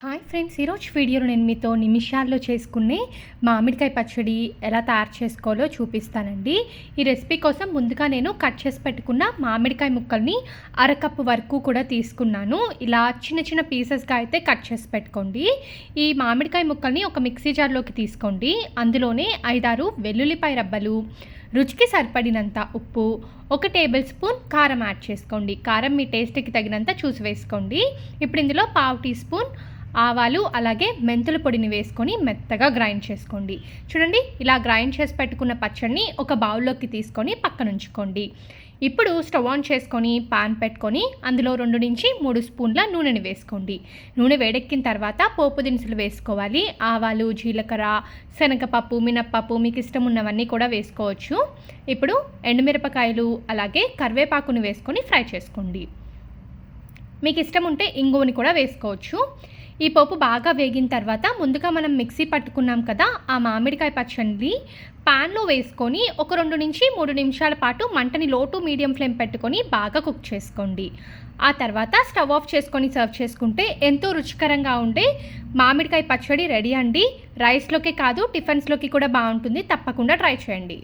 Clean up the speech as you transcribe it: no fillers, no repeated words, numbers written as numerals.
Hi friends, ఈరోజు వీడియోలో నేను మీతో నిమిషాల్లో చేసుకునే మామిడికాయ పచ్చడి ఎలా తయారు చేసుకోవాలో చూపిస్తానండి. ఈ రెసిపీ కోసం ముందుగా నేను కట్ చేసి పెట్టుకున్న మామిడికాయ ముక్కల్ని అరకప్పు వరకు కూడా తీసుకున్నాను. ఇలా చిన్న చిన్న పీసెస్గా అయితే కట్ చేసి పెట్టుకోండి. ఈ మామిడికాయ ముక్కల్ని ఒక మిక్సీ జార్లోకి తీసుకోండి. అందులోనే 5-6 వెల్లుల్లిపాయ రబ్బలు, రుచికి సరిపడినంత ఉప్పు, 1 టేబుల్ స్పూన్ కారం యాడ్ చేసుకోండి. కారం మీ టేస్ట్కి తగినంత చూసి వేసుకోండి. ఇప్పుడు ఇందులో 1/2 టీ స్పూన్ ఆవాలు అలాగే మెంతుల పొడిని వేసుకొని మెత్తగా గ్రైండ్ చేసుకోండి. చూడండి, ఇలా గ్రైండ్ చేసి పెట్టుకున్న పచ్చడిని ఒక బౌల్లోకి తీసుకొని పక్కన ఉంచుకోండి. ఇప్పుడు స్టవ్ ఆన్ చేసుకొని పాన్ పెట్టుకొని అందులో 2 నుంచి 3 స్పూన్ల నూనెని వేసుకోండి. నూనె వేడెక్కిన తర్వాత పోపు దినుసులు వేసుకోవాలి. ఆవాలు, జీలకర్ర, శనగపప్పు, మినప్పప్పు మీకు ఇష్టం ఉన్నవన్నీ కూడా వేసుకోవచ్చు. ఇప్పుడు ఎండుమిరపకాయలు అలాగే కరివేపాకుని వేసుకొని ఫ్రై చేసుకోండి. మీకు ఇష్టం ఉంటే ఇంగువని కూడా వేసుకోవచ్చు. ఈ పోపు బాగా వేగిన తర్వాత ముందుగా మనం మిక్సీ పట్టుకున్నాం కదా, ఆ మామిడికాయ పచ్చడిని ప్యాన్లో వేసుకొని ఒక 2 నుంచి 3 నిమిషాల పాటు మంటని లో టు మీడియం ఫ్లేమ్ పెట్టుకొని బాగా కుక్ చేసుకోండి. ఆ తర్వాత స్టవ్ ఆఫ్ చేసుకొని సర్వ్ చేసుకుంటే ఎంతో రుచికరంగా ఉండే మామిడికాయ పచ్చడి రెడీ అండి. రైస్లోకి కాదు, టిఫిన్స్లోకి కూడా బాగుంటుంది. తప్పకుండా ట్రై చేయండి.